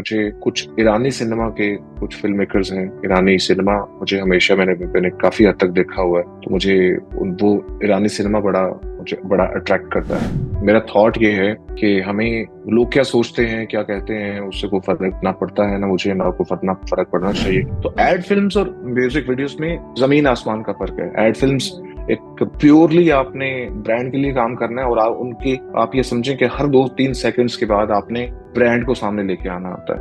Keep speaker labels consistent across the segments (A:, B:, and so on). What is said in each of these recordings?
A: मुझे कुछ ईरानी सिनेमा के कुछ फिल्म मेकर्स हैं। ईरानी सिनेमा मुझे हमेशा मैंने काफी हद तक देखा हुआ है, तो मुझे वो ईरानी सिनेमा मुझे बड़ा अट्रैक्ट करता है। मेरा थॉट ये है कि हमें लोग क्या सोचते हैं, क्या कहते हैं, उससे कोई फर्क ना पड़ता है, ना मुझे ना कोई फर्क पड़ना चाहिए। तो एड फिल्म्स और म्यूजिक वीडियोस में जमीन आसमान का फर्क है। एड फिल्म्स एक प्योरली आपने ब्रांड के लिए काम करना है, और आप ये समझें कि हर 2-3 सेकंड्स के बाद आपने ब्रांड को सामने लेके आना होता है।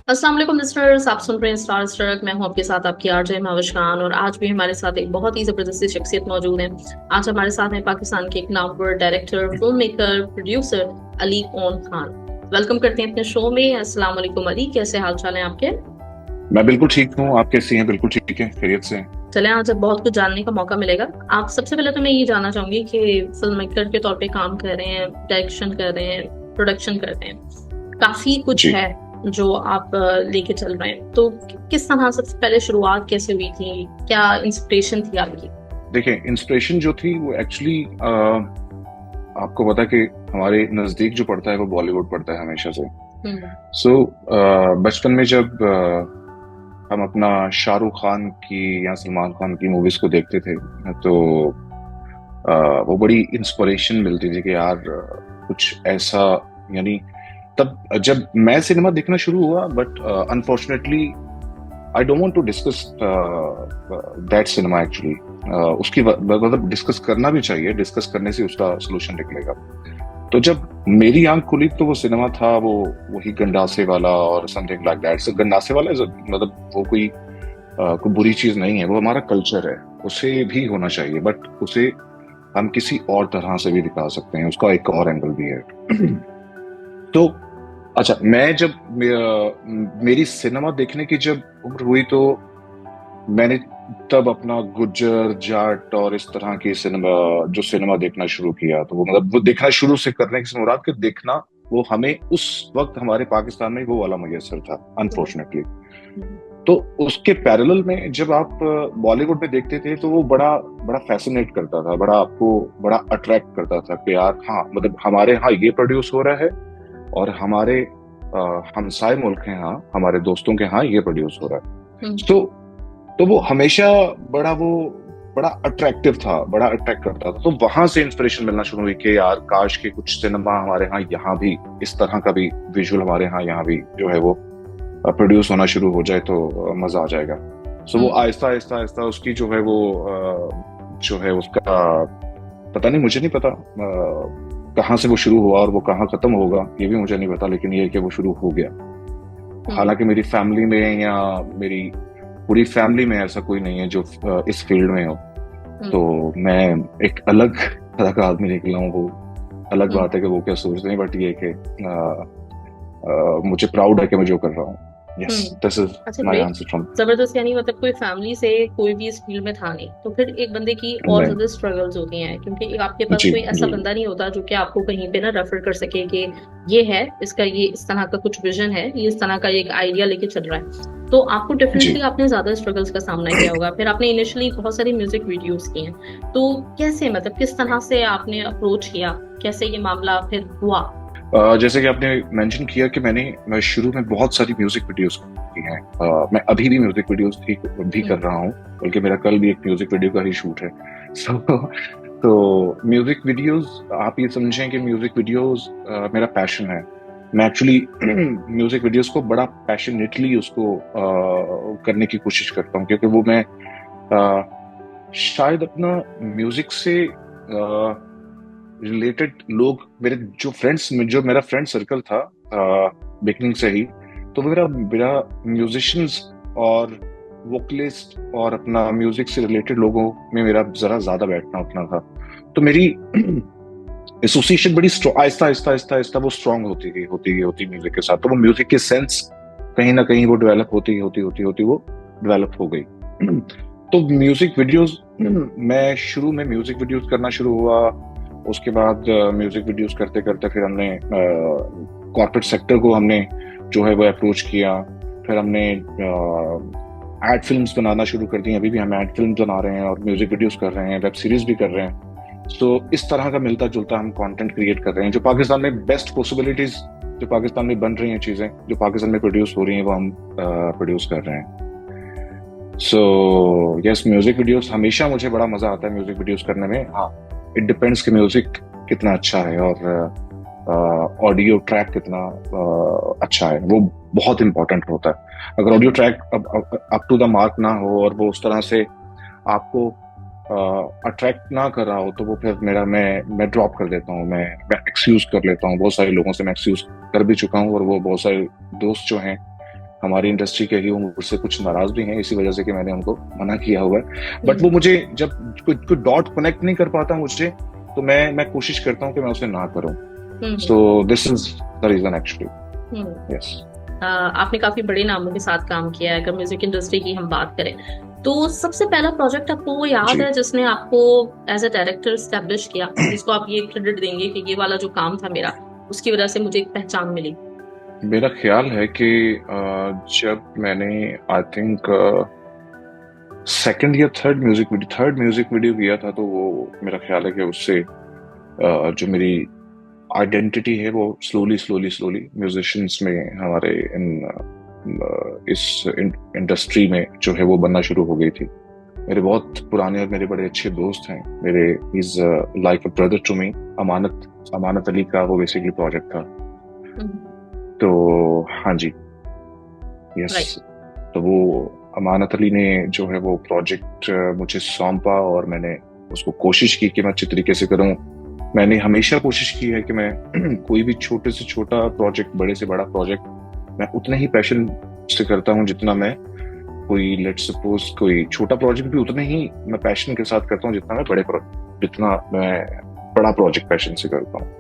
B: अस्सलाम वालेकुम लिसनर्स, आप सुन रहे हैं स्टार स्ट्रक। मैं हूं आपके साथ आपकी आरजे महविश खान, और आज भी हमारे साथ एक बहुत ही जबरदस्त शख्सियत मौजूद है। आज हमारे साथ हैं पाकिस्तान के एक Namvar director, film maker, producer Ali own Khan. Welcome करते हैं अपने शो में। अस्सलाम वालेकुम अली, कैसे हाल चाल है आपके?
A: मैं बिल्कुल ठीक हूँ, आप कैसी हैं? बिल्कुल ठीक है, खैरियत से हैं।
B: चले, आज बहुत कुछ जानने का मौका मिलेगा। आप सबसे पहले तो मैं ये जानना चाहूंगी कि फिल्म मेकर के तौर पे काम कर रहे हैं, डायरेक्शन कर रहे हैं, प्रोडक्शन कर रहे हैं, काफी कुछ
A: जी
B: है जो आप लेके चल रहे हैं। तो किस तरह सबसे पहले शुरुआत कैसे हुई थी, क्या इंस्पिरेशन थी आपकी?
A: देखिए, इंस्पिरेशन जो थी वो एक्चुअली आपको पता है कि हमारे नजदीक जो पड़ता है वो बॉलीवुड पड़ता है हमेशा से। सो बचपन में जब हम अपना शाहरुख खान की या सलमान खान की मूवीज को देखते थे, तो वो बड़ी इंस्पिरेशन मिलती थी कि यार कुछ ऐसा, यानी तब जब मैं सिनेमा देखना शुरू हुआ, but unfortunately I don't want to discuss that cinema actually. उसकी मतलब डिस्कस करना भी चाहिए, डिस्कस करने से उसका सोल्यूशन निकलेगा। तो जब मेरी आंख खुली तो वो सिनेमा था वो वही गंडासे वाला और समथिंग लाइक दैट। गंडासे वाला मतलब वो कोई बुरी चीज नहीं है, वो हमारा कल्चर है, उसे भी होना चाहिए, बट उसे हम किसी और तरह से भी दिखा सकते हैं, उसका एक और एंगल भी है। तो अच्छा, मैं जब मेरी सिनेमा देखने की जब उम्र हुई, तो मैंने तब अपना गुज्जर जाट और इस तरह की सिनेमा देखना शुरू किया। तो वो मतलब वो देखना शुरू से करने की मुराद के देखना, वो हमें उस वक्त हमारे पाकिस्तान में वो वाला मुयस्सर था अनफॉर्चुनेटली। तो उसके पैरेलल में जब आप बॉलीवुड में देखते थे, तो वो बड़ा बड़ा फैसिनेट करता था, आपको बड़ा अट्रैक्ट करता था कि यार हाँ, मतलब हमारे यहाँ ये प्रोड्यूस हो रहा है, और हमारे हमसाए मुल्क हैं, हाँ हमारे दोस्तों के यहाँ ये प्रोड्यूस हो रहा है। तो वो हमेशा बड़ा अट्रैक्टिव था, बड़ा अट्रैक्ट करता था। तो वहां से इंस्पिरेशन मिलना शुरू हुई कि यार काश के कुछ सिनेमा हमारे यहाँ भी इस तरह का भी विजुअल हमारे यहाँ भी जो है वो प्रोड्यूस होना शुरू हो जाए तो मजा आ जाएगा। सो वो आहिस्ता आहिस्ता आहिस्ता उसकी जो है वो जो है उसका पता नहीं, मुझे नहीं पता कहाँ से वो शुरू हुआ और वो कहाँ खत्म होगा, ये भी मुझे नहीं पता, लेकिन ये है कि वो शुरू हो गया। हालांकि मेरी फैमिली में या मेरी पूरी फैमिली में ऐसा कोई नहीं है जो इस फील्ड में हो, तो मैं एक अलग तरह का आदमी निकला हूँ। वो अलग बात है कि वो क्या सोचते हैं, बट ये कि मुझे प्राउड है कि मैं जो कर रहा हूँ। Yes, this is my answer from.
B: जबरदस्त, यानी मतलब कोई फैमिली से कोई भी इस फील्ड में था नहीं, तो फिर एक बंदे की और ज्यादा स्ट्रगल्स होती हैं, क्योंकि आपके पास कोई ऐसा बंदा नहीं होता जो कि आपको कहीं पे ना रेफर कर सके कि ये है, इसका ये इस तरह का कुछ विजन है, ये इस तरह का एक आइडिया लेके चल रहा है। तो आपको डेफिनेटली आपने ज्यादा स्ट्रगल्स का सामना किया होगा। फिर आपने इनिशियली बहुत सारी म्यूजिक वीडियोस किए हैं, तो कैसे, मतलब किस तरह से आपने अप्रोच किया, कैसे ये मामला फिर हुआ?
A: जैसे कि आपने मेंशन किया कि मैं शुरू में बहुत सारी म्यूजिक वीडियोस की हैं। मैं अभी भी म्यूजिक वीडियोस भी कर रहा हूँ, बल्कि मेरा कल भी एक म्यूजिक वीडियो का ही शूट है। तो म्यूजिक वीडियोस, आप ये समझें कि म्यूजिक वीडियोस मेरा पैशन है। मैं एक्चुअली म्यूजिक वीडियोस को बड़ा पैशनेटली उसको करने की कोशिश करता हूँ, क्योंकि वो मैं शायद अपना म्यूजिक से रिलेटेड लोग, मेरे जो मेरा फ्रेंड सर्कल था बिगनिंग से ही, तो मेरा म्यूजिशियंस और वोकलिस्ट और अपना म्यूजिक से रिलेटेड लोगों में मेरा जरा ज्यादा बैठना उठना था। तो मेरी एसोसिएशन बड़ी आहिस्ता आहिस्ता आहिस्ता आहिस्ता वो स्ट्रांग होती गई म्यूजिक के साथ। तो वो म्यूजिक की सेंस कहीं ना कहीं वो डेवलप होती वो डेवलप हो गई। तो म्यूजिक वीडियोस, मैं शुरू में म्यूजिक वीडियोस करना शुरू हुआ। उसके बाद म्यूजिक वीडियोस करते करते फिर हमने कॉर्पोरेट सेक्टर को हमने जो है वो अप्रोच किया। फिर हमने एड फिल्म्स बनाना शुरू कर दी। अभी भी हम एड फिल्म्स बना रहे हैं और म्यूजिक वीडियोस कर रहे हैं, वेब सीरीज भी कर रहे हैं। तो इस तरह का मिलता जुलता हम कंटेंट क्रिएट कर रहे हैं। जो पाकिस्तान में बेस्ट पॉसिबिलिटीज, जो पाकिस्तान में बन रही हैं चीजें, जो पाकिस्तान में प्रोड्यूस हो रही हैं, वो हम प्रोड्यूस कर रहे हैं। सो यस, म्यूजिक वीडियोस हमेशा मुझे बड़ा मजा आता है म्यूजिक वीडियोस करने में। हाँ, इट डिपेंड्स कि म्यूजिक कितना अच्छा है और ऑडियो ट्रैक कितना अच्छा है, वो बहुत इंपॉर्टेंट होता है। अगर audio track up to the mark ना हो और वो उस तरह से आपको अट्रैक्ट ना कर रहा हो, तो वो फिर मैं ड्रॉप कर देता हूँ, मैं एक्सक्यूज कर लेता हूँ। बहुत सारे लोगों से मैं एक्सक्यूज कर भी चुका हूँ, और वो बहुत सारे दोस्त जो हैं हमारी इंडस्ट्री के ही, वो मुझसे कुछ नाराज भी हैं इसी वजह से कि मैंने उनको मना किया हुआ है। बट वो मुझे जब कोई डॉट कनेक्ट नहीं कर पाता मुझे, तो मैं कोशिश करता हूँ कि मैं उसे ना करूँ। So this is the reason actually. Yes,
B: आपने काफी बड़े नामों के साथ काम किया है। अगर म्यूजिक इंडस्ट्री की हम बात करें, तो सबसे पहला प्रोजेक्ट आपको वो याद है जिसने आपको एज अ डायरेक्टर एस्टेब्लिश किया, जिसको आप ये क्रेडिट देंगे कि ये वाला जो काम था मेरा, उसकी वजह से मुझे एक पहचान मिली?
A: मेरा ख्याल है कि जब मैंने आई थिंक सेकंड या थर्ड म्यूजिक वीडियो किया था, तो वो मेरा ख्याल है कि उससे जो मेरी आइडेंटिटी है वो स्लोली म्यूजिशियंस में, हमारे इस इंडस्ट्री में जो है वो बनना शुरू हो गई थी। मेरे बहुत पुराने और मेरे बड़े अच्छे दोस्त हैं मेरे, is like a brother to me. Amanat Ali का वो बेसिकली प्रोजेक्ट था। तो हाँ जी, यस, तो वो अमानत अली ने जो है वो प्रोजेक्ट मुझे सौंपा, और मैंने उसको कोशिश की कि मैं अच्छी तरीके से करूं। मैंने हमेशा कोशिश की है कि मैं कोई भी छोटे से छोटा प्रोजेक्ट, बड़े से बड़ा प्रोजेक्ट, मैं उतना ही पैशन से करता हूँ जितना मैं कोई, लेट्स सपोज कोई छोटा प्रोजेक्ट भी उतने ही मैं पैशन के साथ करता हूँ जितना मैं बड़ा प्रोजेक्ट पैशन से करता हूँ।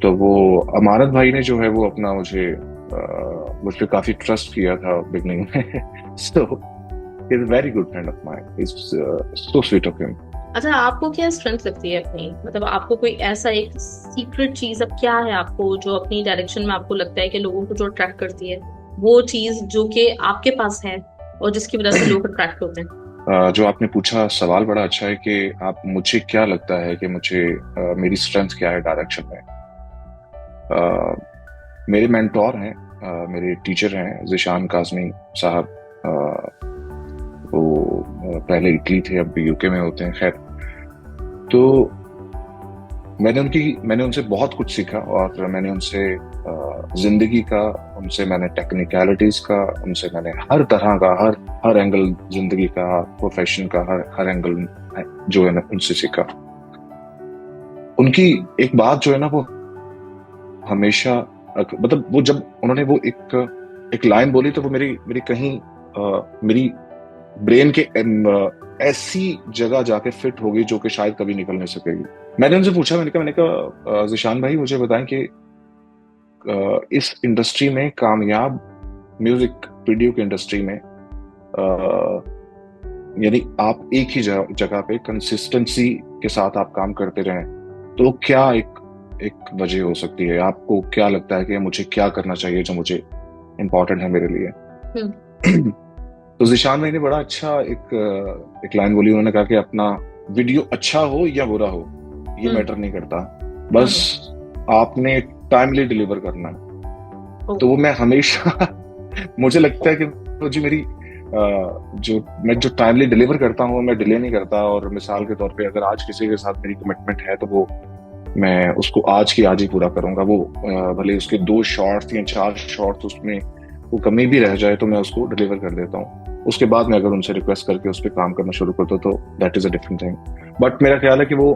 A: तो वो अमानत भाई ने जो है वो अपना मुझ पे काफी ट्रस्ट किया था बिगनिंग में। So he is a very good friend of mine, is so sweet of him.
B: अच्छा, आपको क्या स्ट्रेंथ लगती है अपनी, मतलब आपको कोई ऐसा एक सीक्रेट चीज अब क्या है आपको, जो अपनी डायरेक्शन में आपको लगता है कि लोगों को जो अट्रैक्ट करती है, वो चीज जो कि आपके पास है और जिसकी वजह से लोग अट्रैक्ट होते हैं?
A: जो आपने पूछा सवाल बड़ा अच्छा है कि आप, मुझे क्या लगता है कि मुझे मेरी स्ट्रेंथ क्या है डायरेक्शन में। मेरे मेंटोर हैं, मेरे टीचर हैं जिशान काज़मी साहब। वो पहले इटली थे, अब यूके में होते हैं। खैर, तो मैंने उनसे बहुत कुछ सीखा, और मैंने उनसे जिंदगी का, उनसे मैंने टेक्निकलिटीज का, उनसे मैंने हर तरह का, हर एंगल, जिंदगी का, प्रोफेशन का हर एंगल जो है ना उनसे सीखा। उनकी एक बात जो है ना, वो हमेशा, मतलब वो जब उन्होंने वो एक लाइन बोली, तो वो मेरी कहीं मेरी ब्रेन के ऐसी जगह जाके फिट हो गई जो कि शायद कभी निकल नहीं सकेगी। मैंने उनसे पूछा, मैंने कहा जिशान भाई, मुझे बताएं कि इस इंडस्ट्री में, कामयाब म्यूजिक वीडियो की इंडस्ट्री में, यानी आप एक ही जगह पे कंसिस्टेंसी के साथ आप काम करते रहें, तो क्या एक वजह हो सकती है? आपको क्या लगता है कि मुझे क्या करना चाहिए जो मुझे इम्पोर्टेंट है मेरे लिए? तो जिशान भाई ने बड़ा अच्छा एक लाइन बोली। उन्होंने कहा कि अपना वीडियो अच्छा हो या बुरा हो, ये मैटर नहीं करता, बस आपने टाइमली डिलीवर करना है। तो वो मैं हमेशा मुझे लगता है कि मुझे जो टाइमली डिलीवर करता हूँ, मैं डिले नहीं करता। और मिसाल के तौर पे, अगर आज किसी के साथ मेरी कमिटमेंट है, तो वो मैं उसको आज की आज ही पूरा करूंगा। वो भले उसके 2 शॉट्स या 4 शॉट्स उसमें वो कमी भी रह जाए, तो मैं उसको डिलीवर कर देता हूँ। उसके बाद मैं अगर उनसे रिक्वेस्ट करके उस पर काम करना शुरू करता हूँ, तो that is a different thing. But मेरा ख्याल है कि वो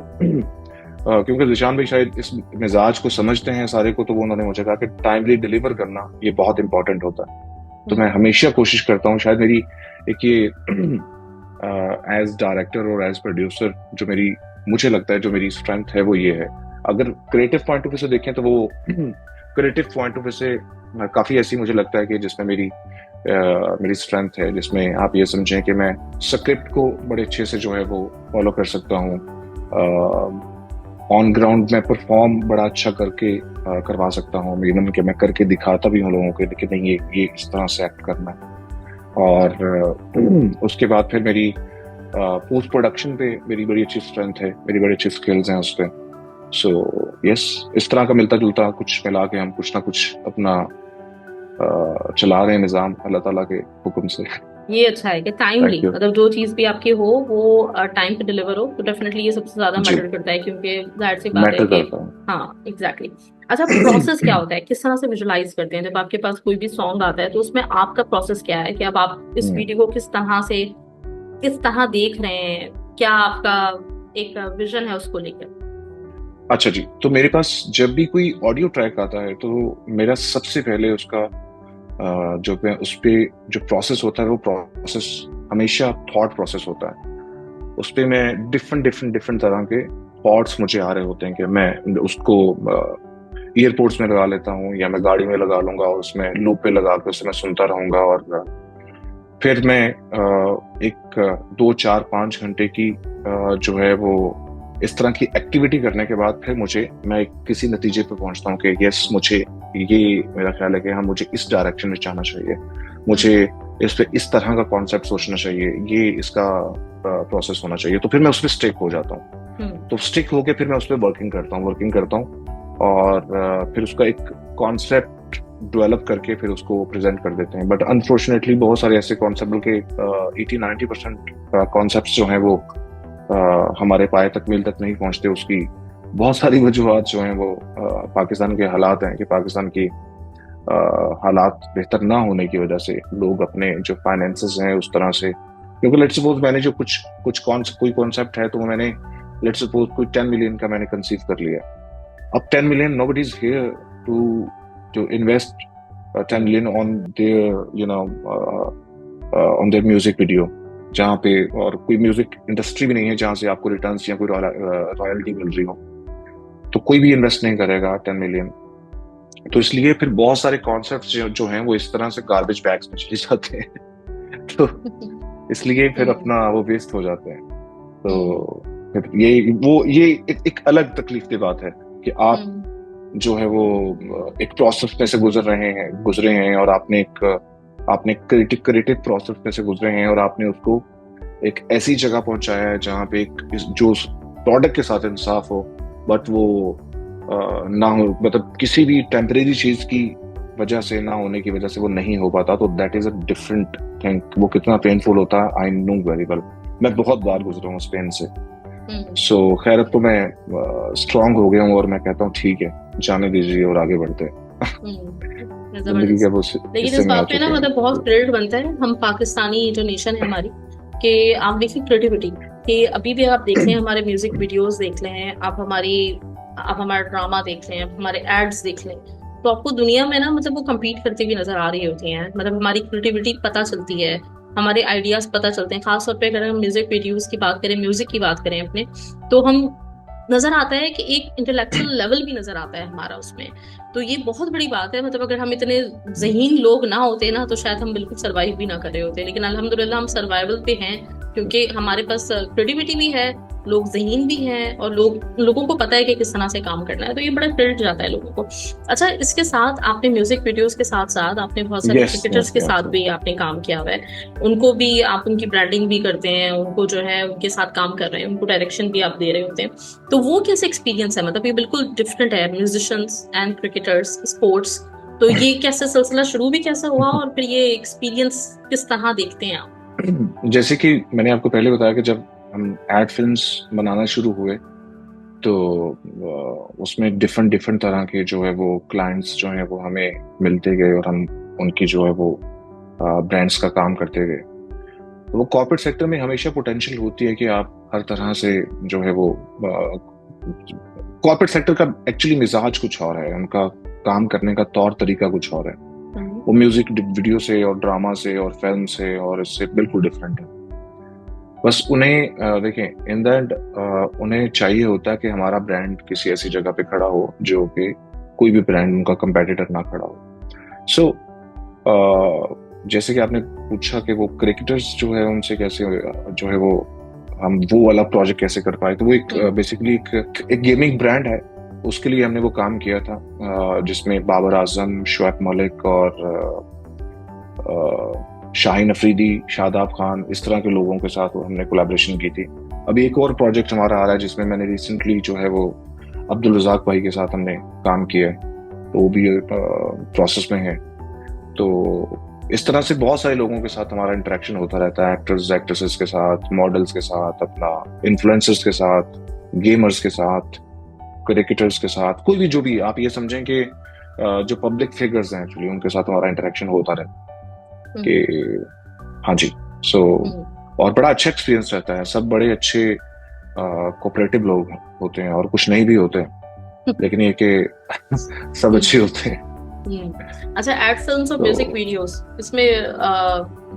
A: क्योंकि जिशान भाई शायद इस मिजाज को समझते हैं सारे को, तो वो उन्होंने मुझे कहा कि टाइमली डिलीवर करना ये बहुत इंपॉर्टेंट होता है। तो मैं हमेशा कोशिश करता हूँ, शायद मेरी एक ये एज डायरेक्टर और एज प्रोड्यूसर जो मुझे लगता है जो मेरी स्ट्रेंथ है, वो ये है। अगर क्रिएटिव पॉइंट ऑफ व्यू से देखें, तो वो क्रिएटिव पॉइंट ऑफ व्यू से काफी ऐसी मुझे लगता है कि जिसमें मेरी स्ट्रेंथ है, जिसमें आप ये समझें कि मैं स्क्रिप्ट को बड़े अच्छे से जो है वो फॉलो कर सकता हूँ। ऑन ग्राउंड में परफॉर्म बड़ा अच्छा करके करवा सकता हूँ। मिनिमम के मैं करके दिखाता भी हूँ लोगों को कि नहीं, ये इस तरह से एक्ट करना है। और उसके बाद फिर मेरी पोस्ट प्रोडक्शन पे मेरी बड़ी अच्छी स्ट्रेंथ है, मेरी बड़ी अच्छी स्किल्स हैं उस पे। सो यस, इस तरह का मिलता जुलता कुछ मिला के हम कुछ ना कुछ अपना चला रहे हैं निज़ाम अल्लाह ताला के हुक्म से।
B: ये अच्छा है कि टाइमली, मतलब जो चीज भी आपकी हो वो टाइम पे डिलीवर हो, तो डेफिनेटली ये सबसे ज्यादा मैटर करता है, क्योंकि जाहिर सी बात है कि हाँ एग्जैक्टली। अच्छा, प्रोसेस क्या होता है, किस तरह से विजुलाइज करते हैं जब आपके पास कोई भी सॉन्ग आता है, तो उसमें आपका प्रोसेस क्या है कि अब आप इस वीडियो को किस तरह देख रहे हैं, क्या आपका एक विजन है उसको लेकर?
A: अच्छा जी, तो मेरे पास जब भी कोई ऑडियो ट्रैक आता है तो मेरा सबसे पहले उसका जो उस पे जो प्रोसेस होता है वो प्रोसेस हमेशा थॉट प्रोसेस होता है। उस पे मैं डिफरेंट तरह के थॉट्स मुझे आ रहे होते हैं कि मैं उसको ईयरपोड्स में लगा लेता हूँ या मैं गाड़ी में लगा लूंगा और उसमें लूप पे लगा के उसे मैं सुनता रहूंगा, और फिर मैं एक 2 4 5 घंटे की जो है वो इस तरह की एक्टिविटी करने के बाद फिर मैं किसी नतीजे पे पहुंचता हूँ कि यस, मुझे ये मेरा ख्याल है कि हाँ मुझे इस डायरेक्शन में जाना चाहिए, मुझे इस पे इस तरह का कॉन्सेप्ट सोचना चाहिए, ये इसका प्रोसेस होना चाहिए। तो फिर मैं उस पर स्टिक हो जाता हूँ। तो स्टिक होके फिर मैं उस पर वर्किंग करता हूँ और फिर उसका एक कॉन्सेप्ट डेवलप करके फिर उसको प्रेजेंट कर देते हैं। बट अनफॉर्चुनेटली बहुत सारे ऐसे कॉन्सेप्ट, बल्कि 80-90% कॉन्सेप्ट जो हैं वो हमारे पाए तक मील तक नहीं पहुंचते। उसकी बहुत सारी वजूहत जो हैं वो पाकिस्तान के हालात हैं कि पाकिस्तान की हालात बेहतर ना होने की वजह से लोग अपने जो फाइनेंसेस हैं उस तरह से, क्योंकि लेट्स सपोज मैंने जो कोई कॉन्सेप्ट है तो मैंने लेट्स सपोज कोई 10 मिलियन का मैंने कंसीव कर लिया। अब 10 million, nobody is here to invest 10 million on their music video, जहाँ पे और कोई म्यूजिक इंडस्ट्री भी नहीं है जहाँ से आपको रिटर्न्स या कोई रॉयल्टी मिल रही हो, तो कोई भी इन्वेस्ट नहीं करेगा 10 मिलियन। तो इसलिए फिर बहुत सारे कॉन्सेप्ट्स जो हैं वो इस तरह से गार्बेज बैग्स में चले जाते हैं तो इसलिए फिर अपना वो वेस्ट हो जाते हैं। तो फिर ये एक अलग तकलीफ की बात है कि आप जो है वो एक प्रोसेस में से गुजरे हैं और आपने क्रिएटिव प्रोसेस में से गुजरे हैं और आपने उसको एक ऐसी जगह पहुंचाया है जहाँ पे जो प्रोडक्ट के साथ इंसाफ हो, बट वो ना हो, मतलब किसी भी टेम्परेरी चीज की वजह से ना होने की वजह से वो नहीं हो पाता, तो that is a different thing. वो कितना पेनफुल होता है आई नो वेरी वेल, मैं बहुत बार गुजरा हूँ उस पेन से। सो खैर अब तो मैं स्ट्रांग हो गया हूँ और मैं कहता हूँ ठीक है, जाने दीजिए और आगे बढ़ते हैं।
B: लेकिन इस बात पे ना मतलब बहुत क्रेडिट बनता है हम पाकिस्तानी जो नेशन है हमारी, कि आप देखिए क्रिएटिविटी कि अभी भी आप देख लें, हमारे म्यूजिक वीडियोस देख लें, आप हमारा ड्रामा देख लें, आप हमारे एड्स देख लें, तो आपको दुनिया में ना मतलब वो कम्पीट करती हुई नजर आ रही होती हैं। मतलब हमारी क्रिएटिविटी पता चलती है, हमारे आइडियाज पता चलते हैं। खासतौर पे अगर हम म्यूजिक वीडियोस की बात करें, म्यूजिक की बात करें अपने, तो हम नजर आता है कि एक इंटेलेक्चुअल लेवल भी नजर आता है हमारा उसमें। तो ये बहुत बड़ी बात है। मतलब अगर हम इतने ज़हीन लोग ना होते ना तो शायद हम बिल्कुल सर्वाइव भी ना कर रहे होते, लेकिन अल्हम्दुलिल्लाह हम सर्वाइवल पे हैं क्योंकि हमारे पास क्रिएटिविटी भी है, लोग ज़हीन भी हैं और लोगों को पता है कि किस तरह से काम करना है। तो ये बड़ा क्रेडिट जाता है लोगों को। अच्छा, इसके साथ आपने म्यूजिक वीडियोस के साथ साथ आपने बहुत सारे क्रिकेटर्स के साथ भी आपने काम किया हुआ है, उनको भी आप उनकी ब्रांडिंग भी करते हैं, उनको जो है उनके साथ काम कर रहे हैं, उनको डायरेक्शन भी आप दे रहे होते हैं। तो वो कैसे एक्सपीरियंस है? मतलब ये बिल्कुल डिफरेंट है, म्यूजिशियंस एंड क्रिकेटर्स, स्पोर्ट्स। तो ये कैसे सिलसिला शुरू भी कैसा हुआ और फिर ये एक्सपीरियंस किस तरह देखते हैं आप?
A: जैसे कि मैंने आपको पहले बताया कि जब हम एड फिल्म्स बनाना शुरू हुए तो उसमें डिफरेंट तरह के जो है वो क्लाइंट्स जो है वो हमें मिलते गए और हम उनकी जो है वो ब्रांड्स का काम करते गए। तो वो कॉर्पोरेट सेक्टर में हमेशा पोटेंशियल होती है कि आप हर तरह से जो है वो कॉर्पोरेट सेक्टर का एक्चुअली मिजाज कुछ और है, उनका काम करने का तौर तरीका कुछ और है। वो म्यूजिक वीडियो से और ड्रामा से और फिल्म से और इससे बिल्कुल डिफरेंट है। बस उन्हें देखें इन दैट उन्हें चाहिए होता है कि हमारा ब्रांड किसी ऐसी जगह पे खड़ा हो जो कि कोई भी ब्रांड उनका कंपेटिटर ना खड़ा हो। सो जैसे कि आपने पूछा कि वो क्रिकेटर्स जो है उनसे कैसे जो है वो हम वो वाला प्रोजेक्ट कैसे कर पाए, तो वो एक बेसिकली एक गेमिंग ब्रांड है, उसके लिए हमने वो काम किया था जिसमें बाबर आजम, शुएब मलिक और शाहीन अफरीदी, शादाब खान, इस तरह के लोगों के साथ हमने कोलैबोरेशन की थी। अभी एक और प्रोजेक्ट हमारा आ रहा है जिसमें मैंने रिसेंटली जो है वो अब्दुल रज़ाक भाई के साथ हमने काम किया है, तो वो भी प्रोसेस में है। तो इस तरह से बहुत सारे लोगों के साथ हमारा इंटरेक्शन होता रहता है, एक्टर्स एक्ट्रेसेस के साथ, मॉडल्स के साथ, अपना इन्फ्लुएंसर्स के साथ, गेमर्स के साथ, क्रिकेटर्स के साथ, कोई भी जो भी आप ये समझें कि जो पब्लिक फिगर्स हैं एक्चुअली उनके साथ हमारा इंटरेक्शन होता रहता है कि हाँ जी। सो और बड़ा अच्छा एक्सपीरियंस रहता है, सब बड़े अच्छे कोऑपरेटिव लोग होते हैं और कुछ नहीं भी होते हैं, लेकिन ये कि सब अच्छे होते हैं।
B: अच्छा, एड फिल्म्स और म्यूजिक वीडियोस, इसमें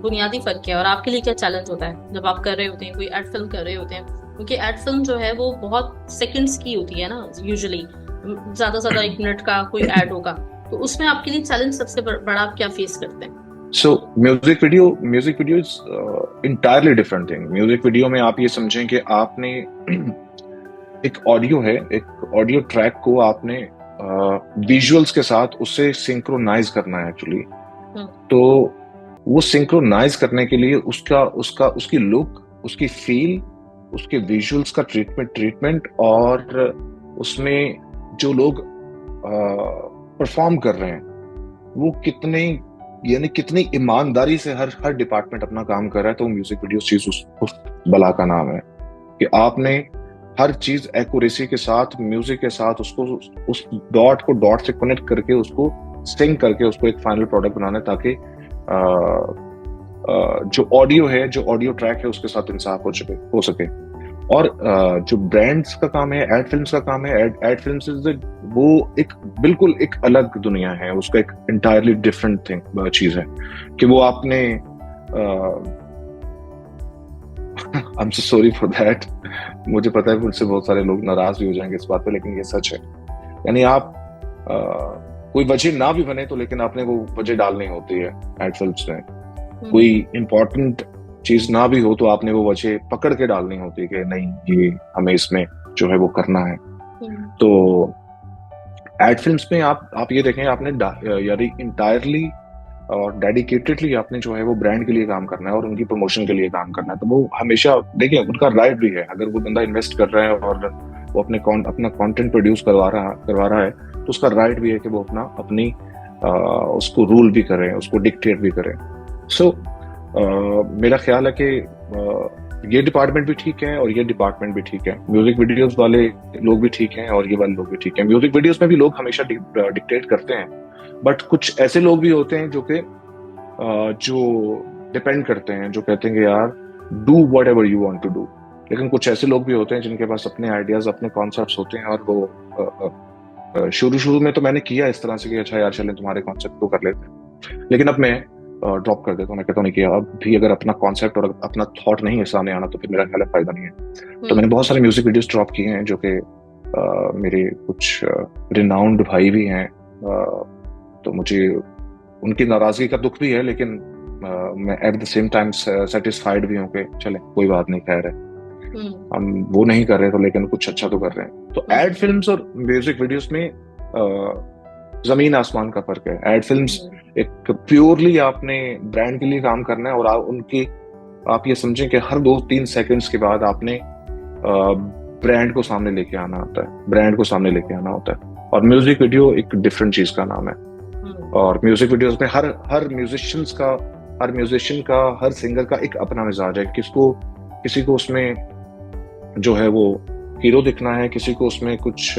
B: बुनियादी फर्क क्या है और आपके लिए क्या चैलेंज होता है जब आप कर रहे होते हैं, कोई एड फिल्म कर रहे होते हैं? क्योंकि एड फिल्म जो है वो बहुत सेकंड्स की होती है ना, यूजुअली ज्यादा से ज्यादा 1 मिनट का कोई एड होगा, तो उसमें आपके लिए चैलेंज सबसे बड़ा आप क्या फेस करते हैं?
A: सो music video is entirely different thing. Music video में आप ये समझें कि आपने एक ऑडियो है, एक ऑडियो ट्रैक को आपने विजुअल्स के साथ उससे सिंक्रोनाइज करना है एक्चुअली। तो वो सिंक्रोनाइज करने के लिए उसकी लुक, उसकी फील, उसके विजुअल्स का ट्रीटमेंट और उसमें जो लोग परफॉर्म कर रहे हैं वो कितनी ईमानदारी से हर डिपार्टमेंट अपना काम कर रहा है। तो म्यूजिक वीडियो चीज उस बला का नाम है कि आपने हर चीज एक्यूरेसी के साथ, म्यूजिक के साथ उसको उस डॉट को डॉट से कनेक्ट करके उसको सिंक करके उसको एक फाइनल प्रोडक्ट बनाना है, ताकि जो ऑडियो है, जो ऑडियो ट्रैक है, उसके साथ इंसाफ हो सके। और जो ब्रांड्स का काम है, एड फिल्म्स का काम है, एड फिल्म्स वो एक बिल्कुल एक अलग दुनिया है, उसका एक इंटायरली डिफरेंट चीज है कि वो आपने I am so sorry for that, मुझे पता है मुझसे बहुत सारे लोग नाराज भी हो जाएंगे इस बात पे, लेकिन ये सच है। यानी आप कोई वजह ना भी बने तो लेकिन आपने वो वजह डालनी होती है एड फिल्म्स में। कोई इम्पोर्टेंट चीज ना भी हो तो आपने वो वजह पकड़ के डालनी होती है कि नहीं, ये हमें इसमें जो है वो करना है। तो एड फिल्म्स में आप ये देखें, आपने यानी इंटायरली और डेडिकेटेडली आपने जो है वो ब्रांड के लिए काम करना है और उनकी प्रमोशन के लिए काम करना है। तो वो हमेशा देखिए, उनका राइट भी है, अगर वो बंदा इन्वेस्ट कर रहा है और वो अपना कंटेंट प्रोड्यूस करवा रहा है तो उसका राइट भी है कि वो अपनी उसको रूल भी करें, उसको डिक्टेट भी करें। सो मेरा ख्याल है कि ये डिपार्टमेंट भी ठीक है और ये डिपार्टमेंट भी ठीक है, म्यूजिक वीडियोस वाले लोग भी ठीक हैं और ये वाले लोग भी ठीक हैं। म्यूजिक वीडियोस में भी लोग हमेशा डिक्टेट करते हैं, बट कुछ ऐसे लोग भी होते हैं जो डिपेंड करते हैं, जो कहते हैं कि यार do whatever you want to do. लेकिन कुछ ऐसे लोग भी होते हैं जिनके पास अपने आइडियाज, अपने कॉन्सेप्ट्स होते हैं और वो शुरू में तो मैंने किया इस तरह से कि अच्छा यार चलें तुम्हारे कॉन्सेप्ट को कर लेते हैं, लेकिन अब मैं ड्रॉप कर देता हूँ। मैं कहता हूँ नहीं किया, अब भी अगर अपना कॉन्सेप्ट और अपना थॉट नहीं है सामने आना तो फिर मेरा ख्याल फायदा नहीं है। तो मैंने बहुत सारे म्यूजिक वीडियोस ड्रॉप किए हैं जो कि मेरे कुछ रिनाउंड भाई भी हैं, तो मुझे उनकी नाराजगी का दुख भी है, लेकिन मैं at the same time satisfied भी हूँ कि चले कोई बात नहीं, खैर है, हम वो नहीं कर रहे तो लेकिन कुछ अच्छा तो कर रहे हैं। तो एड फिल्म्स और म्यूजिक वीडियोस में जमीन आसमान का फर्क है। एड फिल्म्स एक प्योरली आपने ब्रांड के लिए काम करना है और आप ये समझें कि हर 2-3 सेकंड्स के बाद आपने ब्रांड को सामने लेके आना होता है, और म्यूजिक वीडियो एक डिफरेंट चीज का नाम है। और म्यूजिक वीडियोस में हर म्यूजिशियन का, हर सिंगर का एक अपना मिजाज है। किसी को उसमें जो है वो हीरो दिखना है, किसी को उसमें कुछ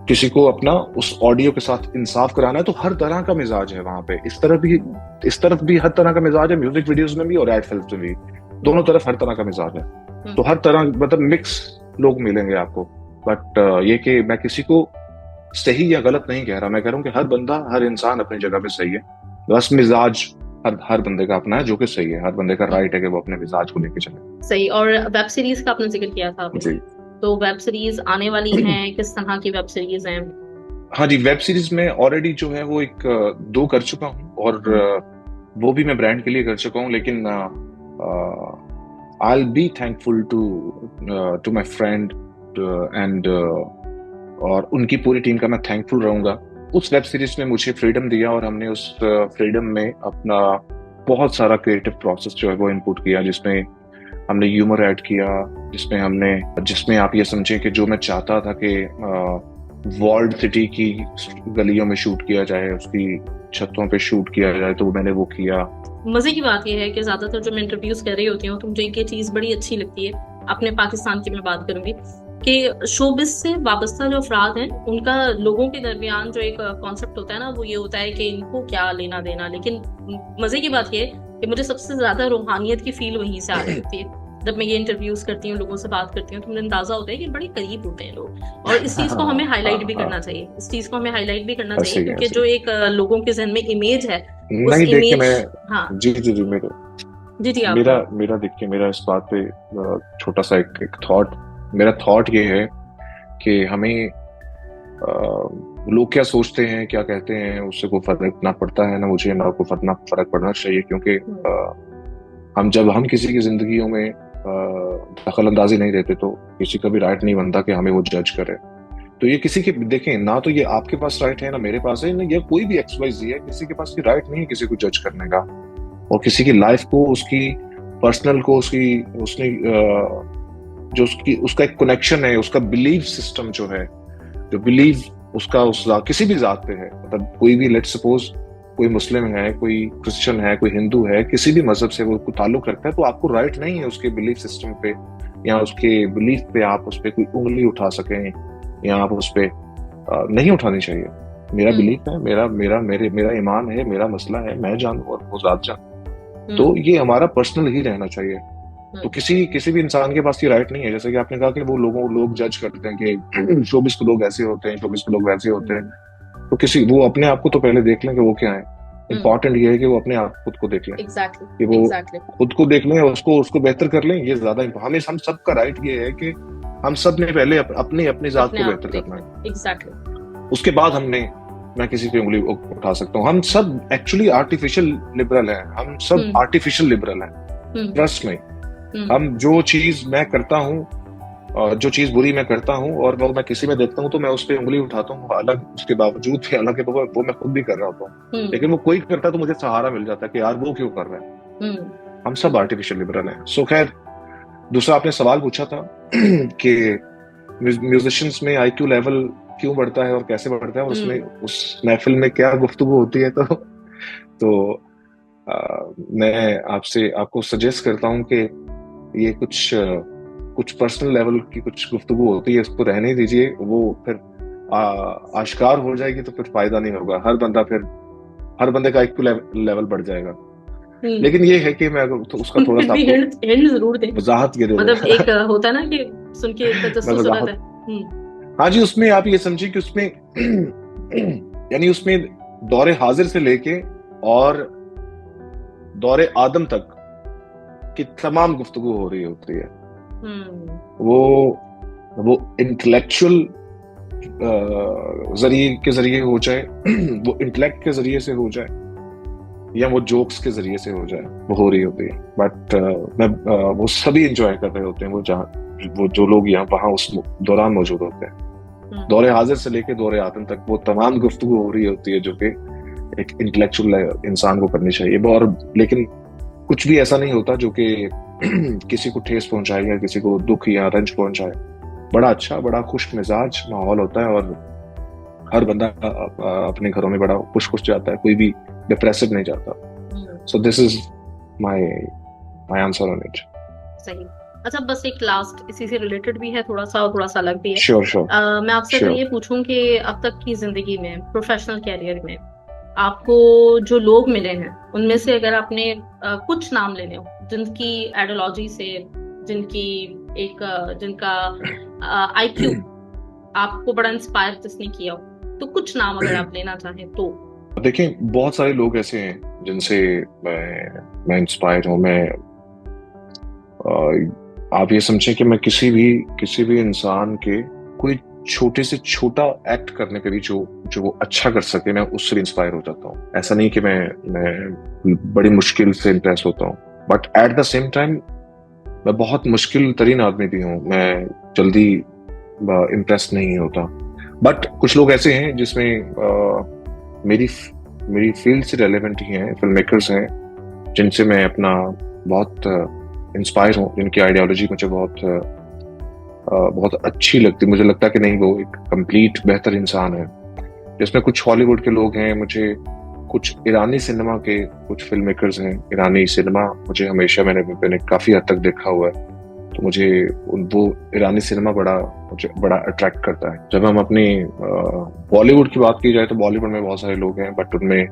A: किसी को अपना उस ऑडियो के साथ इंसाफ कराना है। तो हर तरह का मिजाज है वहां पे, इस तरफ भी हर तरह का मिजाज है, म्यूजिक वीडियोस में भी और एड फिल्म्स में भी, दोनों तरफ हर तरह का मिजाज है। तो हर तरह मतलब मिक्स लोग मिलेंगे आपको। बट ये कि मैं किसी को सही या गलत नहीं कह रहा, मैं कह रहा हूँ कि हर बंदा, हर इंसान अपनी जगह पे सही है, बस मिजाज हर बंदे का अपना है जो कि सही है। हर बंदे का राइट है कि वो अपने मिजाज को लेके चले।
B: सही। और वेब सीरीज का आपने जिक्र किया था आपने, तो वेब सीरीज आने वाली हैं, किस तरह की वेब सीरीज हैं?
A: हाँ जी, वेब सीरीज में ऑलरेडी जो है वो 2 कर चुका हूँ और वो भी मैं ब्रांड के लिए कर चुका हूँ, लेकिन I will be thankful to my friend and और उनकी पूरी टीम का मैं थैंकफुल रहूंगा उस वेब सीरीज ने मुझे फ्रीडम दिया और हमने उस फ्रीडम में अपना बहुत सारा क्रिएटिव प्रोसेस जो है वो इनपुट किया, जिसमें हमने ह्यूमर ऐड किया, जिसमें आप ये समझें कि जो मैं चाहता था कि वॉल्ड सिटी की गलियों में शूट किया जाए, उसकी छतों पे शूट किया जाए, तो मैंने वो किया।
B: मजे की बात यह है कि ज्यादातर जो मैं इंटरव्यूज कर रही होती हूँ तो मुझे एक चीज बड़ी अच्छी लगती है, अपने पाकिस्तान की मैं बात करूंगी, कि शोबिस से वाबस्ता जो अफराद हैं उनका लोगों के दरमियान जो एक कॉन्सेप्ट होता है ना, वो ये होता है कि इनको क्या लेना देना। लेकिन मजे की बात ये है कि मुझे सबसे ज्यादा रूहानियत की फील वहीं से आ रही होती है। जब मैं ये इंटरव्यूज करती हूँ, लोगों से बात करती हूँ, तो मुझे अंदाजा होता है कि बड़े करीब होते हैं लोग। और इस चीज को हमें हाईलाइट भी करना चाहिए, इस चीज को हमें हाईलाइट भी करना चाहिए, क्योंकि जो एक लोगों के जहन में इमेज है, उस
A: नहीं देखिए
B: इमेज।
A: मैं
B: हाँ
A: जी जी जी
B: जी आप
A: मेरा देखिए, मेरा इस बात पे छोटा सा एक थॉट, मेरा थॉट ये है कि हमें लोग क्या सोचते हैं, क्या कहते हैं, उससे कोई फर्क ना पड़ता है, ना मुझे ना को फर्क पड़ना चाहिए, क्योंकि हम किसी की जिंदगियों में दखल अंदाजी नहीं देते तो किसी का भी राइट नहीं बनता कि हमें वो जज करे। तो ये किसी के, देखें, ना तो ये आपके पास राइट है ना मेरे पास है, ना ये कोई भी XYZ है, किसी के पास राइट नहीं है किसी को जज करने का, और किसी की लाइफ को, उसकी पर्सनल को, उसने जो उसका एक कनेक्शन है, उसका बिलीव सिस्टम जो है, जो बिलीव उसका किसी भी जात पे है, मतलब कोई भी, लेट्स सपोज कोई मुस्लिम है, कोई क्रिश्चियन है, कोई हिंदू है, किसी भी मजहब से वो ताल्लुक रखता है, तो आपको राइट नहीं है उसके बिलीफ सिस्टम पे या उसके बिलीफ पे आप उस पर कोई उंगली उठा सकें, या आप उस पर नहीं उठानी चाहिए। मेरा बिलीफ है, मेरा ईमान है, मेरा मसला है, मैं जानूं और वो जात जान, तो ये हमारा पर्सनल ही रहना चाहिए। तो किसी भी इंसान के पास ये राइट नहीं है, जैसे कि आपने कहा कि वो लोग जज करते हैं कि शोबिस के लोग ऐसे होते हैं, शोबिस के लोग वैसे होते हैं, तो वो अपने आप को तो पहले देख लें कि वो क्या है। इम्पोर्टेंट ये है कि वो अपने आप खुद को देख लें, कि वो खुद को देख लें, उसको बेहतर कर लें। ये ज्यादा हम सबका राइट ये है कि हम सब ने पहले अपनी जात को बेहतर करना है, उसके बाद मैं किसी पे उंगली उठा सकता हूँ। हम सब एक्चुअली आर्टिफिशियल लिबरल हैं, हम सब आर्टिफिशियल लिबरल हैं, ट्रस्ट में। हम जो चीज मैं करता हूँ, जो चीज बुरी मैं करता हूँ और वो मैं किसी में देखता हूँ तो मैं उस पर उंगली उठाता हूँ, अलग उसके बावजूद भी, हालांकि वो मैं खुद भी कर रहा होता हूँ, लेकिन वो कोई करता तो मुझे सहारा मिल जाता है कि यार वो क्यों कर रहा है। हम सब आर्टिफिशियल लिबरल हैं। सो खैर, दूसरा आपने सवाल पूछा था कि म्यूजिशियंस में IQ लेवल क्यों बढ़ता है और कैसे बढ़ता है, और उसमें उस महफिल में क्या गुफ्तगू होती है। तो मैं आपको सजेस्ट करता हूँ कि ये कुछ पर्सनल लेवल की कुछ गुफ्तगू होती है, इसको रहने दीजिए। वो फिर आश्कार हो जाएगी तो फिर फायदा नहीं होगा। हर बंदे का IQ लेवल बढ़ जाएगा। लेकिन ये है कि मैं तो उसका थोड़ा सा
B: हिंट जरूर दें,
A: वजाहत ये
B: मतलब एक होता है ना कि सुन के तजस्सुस होता है।
A: हाँ जी, उसमें आप ये समझिए कि उसमें यानी उसमें दौरे हाजिर से लेके और दौरे आदम तक की तमाम गुफ्तगू हो रही होती है। वो इंटेलेक्चुअल जरिए हो जाए, वो इंटेलेक्ट के जरिए से हो जाए, या वो जोक्स के जरिए से हो जाए, वो हो रही होती है। बट वो सभी एंजॉय कर रहे होते हैं, वो जो लोग यहाँ वहां उस दौरान मौजूद होते हैं। दौरे हाजिर से लेके दौरे आदम तक वो तमाम गुफ्तगू हो रही होती है जो कि एक इंटेलेक्चुअल इंसान को करनी चाहिए। और लेकिन कुछ भी ऐसा नहीं होता जो कि किसी को ठेस पहुंचाए या किसी को दुख या रंज पहुंचाए। बड़ा खुश मिजाज माहौल होता है और हर बंदा अपने घरों में बड़ा खुश जाता है, कोई भी डिप्रेसिव नहीं जाता। सो this is my answer on it.
B: सही। अच्छा, बस एक लास्ट इसी से रिलेटेड भी है, थोड़ा सा अलग भी है।
A: श्योर
B: मैं आपसे अगर ये पूछूं कि अब तक की जिंदगी में, प्रोफेशनल कैरियर में आपको जो लोग मिले हैं उनमें से अगर आपने कुछ नाम लेने हो जिनकी आइडियोलॉजी से, जिनका IQ आपको बड़ा इंस्पायर जिसने किया हो, तो कुछ नाम अगर आप लेना चाहें तो।
A: देखिए, बहुत सारे लोग ऐसे हैं जिनसे मैं इंस्पायर हूँ। आप ये समझें कि मैं किसी भी इंसान के कोई छोटे से छोटा एक्ट करने पे भी जो वो अच्छा कर सके, मैं उससे इंस्पायर हो जाता हूँ। ऐसा नहीं कि मैं बड़ी मुश्किल से इंप्रेस होता हूँ, but at the same time मैं बहुत मुश्किल तरीन आदमी भी हूँ, मैं जल्दी इंप्रेस नहीं होता। बट कुछ लोग ऐसे हैं जिसमें मेरी मेरी फील्ड से रेलेवेंट ही हैं, फिल्म मेकर्स हैं, जिनसे मैं अपना बहुत इंस्पायर हूँ, जिनकी आइडियोलॉजी मुझे बहुत अच्छी लगती, मुझे लगता है कि नहीं वो एक कंप्लीट बेहतर इंसान है। जिसमें कुछ हॉलीवुड के लोग हैं, मुझे कुछ ईरानी सिनेमा के कुछ फिल्म मेकर्स हैं। ईरानी सिनेमा मुझे हमेशा मैंने काफी हद तक देखा हुआ है, तो मुझे वो ईरानी सिनेमा मुझे बड़ा अट्रैक्ट करता है। जब हम अपनी बॉलीवुड की बात की जाए तो बॉलीवुड में बहुत सारे लोग हैं, बट उनमें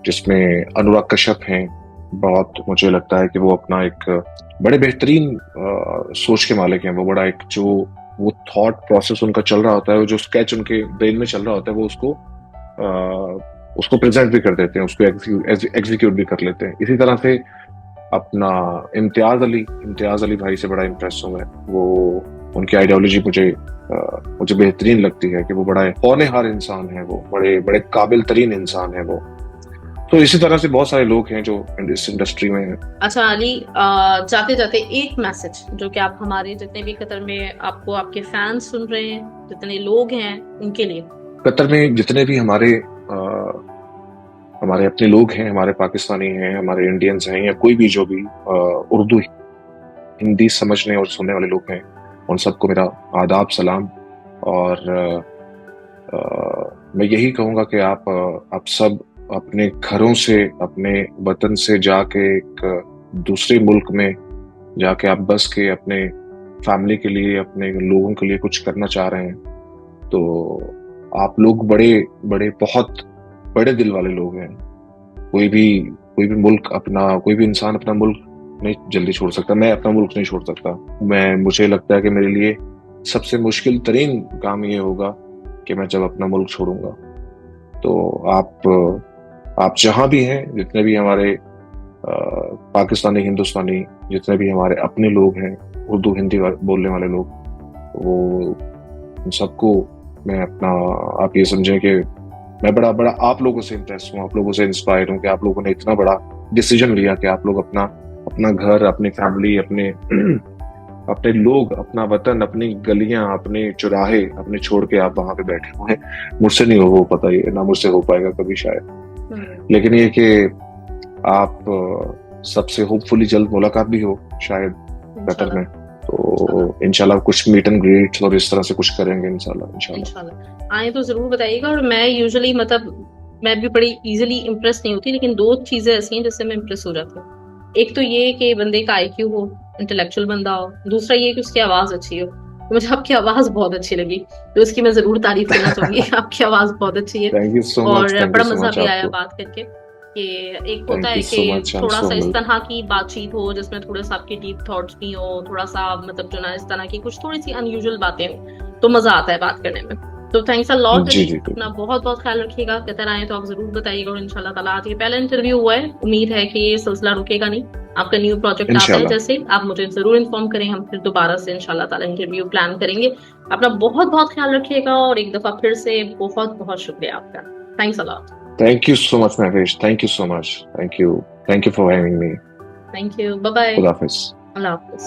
A: जिसमें अनुराग कश्यप हैं, बहुत मुझे लगता है कि वो अपना एक बड़े बेहतरीन सोच के मालिक हैं। वो बड़ा एक जो वो थॉट प्रोसेस उनका चल रहा होता है, जो स्केच उनके ब्रेन में चल रहा होता है, वो उसको प्रेजेंट भी कर देते हैं, उसको एग्जीक्यूट भी कर लेते हैं। इसी तरह से अपना इम्तियाज अली भाई से बड़ा इम्प्रेस हूँ मैं। वो उनकी आइडियोलॉजी मुझे बेहतरीन लगती है कि वो बड़ा होनहार इंसान है, वो बड़े बड़े काबिल तरीन इंसान है वो। तो इसी तरह से बहुत सारे लोग हैं जो इस इंडस्ट्री में हैं।
B: अच्छा अली, जाते जाते एक मैसेज जो कि आप हमारे जितने भी कतर में आपको आपके फैंस सुन रहे हैं, जितने लोग हैं उनके लिए।
A: कतर में जितने भी हमारे अपने लोग हैं, हमारे पाकिस्तानी हैं, हमारे इंडियंस हैं, या कोई भी जो भी उर्दू हिंदी समझने और सुनने वाले लोग हैं, उन सबको मेरा आदाब सलाम। और मैं यही कहूँगा कि आप सब अपने घरों से, अपने वतन से जाके एक दूसरे मुल्क में जाके आप बस के अपने फैमिली के लिए, अपने लोगों के लिए कुछ करना चाह रहे हैं, तो आप लोग बहुत बड़े दिल वाले लोग हैं। कोई भी इंसान अपना मुल्क नहीं जल्दी छोड़ सकता। मैं अपना मुल्क नहीं छोड़ सकता। मुझे लगता है कि मेरे लिए सबसे मुश्किल तरीन काम ये होगा कि मैं जब अपना मुल्क छोड़ूंगा। तो आप जहां भी हैं, जितने भी हमारे पाकिस्तानी, हिंदुस्तानी, जितने भी हमारे अपने लोग हैं, उर्दू हिंदी बोलने वाले लोग, वो उन सबको मैं आप ये समझें कि मैं बड़ा आप लोगों से इम्प्रेस हूँ, आप लोगों से इंस्पायर हूँ कि आप लोगों ने इतना बड़ा डिसीजन लिया कि आप लोग अपना घर, अपनी फैमिली, अपने लोग, अपना वतन, अपनी गलियां, अपने चौराहे अपने छोड़ के आप वहां पे बैठे हुए हैं। मुझसे नहीं हो पाता ये, ना मुझसे हो पाएगा कभी शायद। लेकिन ये कि आप सबसे होपफुली जल्द मुलाकात भी हो शायद कतर में, तो इंशाल्लाह कुछ मीट एंड ग्रीट और इस तरह से कुछ करेंगे इंशाल्लाह।
B: आए तो जरूर बताइएगा। और मैं यूजुअली मैं भी बड़ी इजीली इम्प्रेस नहीं होती, लेकिन 2 चीजें ऐसी हैं जिससे मैं इम्प्रेस हो जाती हूँ। एक तो ये कि बंदे का IQ हो, इंटेलेक्चुअल बंदा हो। दूसरा ये कि उसकी आवाज अच्छी हो। तो मुझे आपकी आवाज बहुत अच्छी लगी, तो उसकी मैं जरूर तारीफ करना चाहूंगी। आपकी आवाज बहुत अच्छी है। और बड़ा मजा भी आया बात करके। कि एक होता है कि थोड़ा सा इस तरह की बातचीत हो जिसमें थोड़ा सा आपके डीप थॉट्स भी हो, थोड़ा सा जो ना इस तरह की कुछ थोड़ी सी अनयूजुअल बातें हो, तो मजा आता है बात करने में। तो थैंक्स अ लॉट। अपना बहुत बहुत ख्याल रखिएगा। कतर आए तो आप जरूर बताइएगा। और इंशाल्लाह ताला आज ये पहला इंटरव्यू हुआ है, उम्मीद है कि ये सिलसिला रुकेगा नहीं। आपका न्यू प्रोजेक्ट आता है जैसे, आप मुझे जरूर इन्फॉर्म करें, हम फिर दोबारा से इंशाल्लाह ताला इंटरव्यू प्लान करेंगे। अपना बहुत बहुत ख्याल रखिएगा और एक दफा फिर से बहुत बहुत शुक्रिया आपका। Thanks a lot.
A: Thank you so much, Mahvesh. Thank you so much. Thank you for having me.
B: Thank you. Bye bye.
A: Allah Hafiz.
B: Allah Hafiz.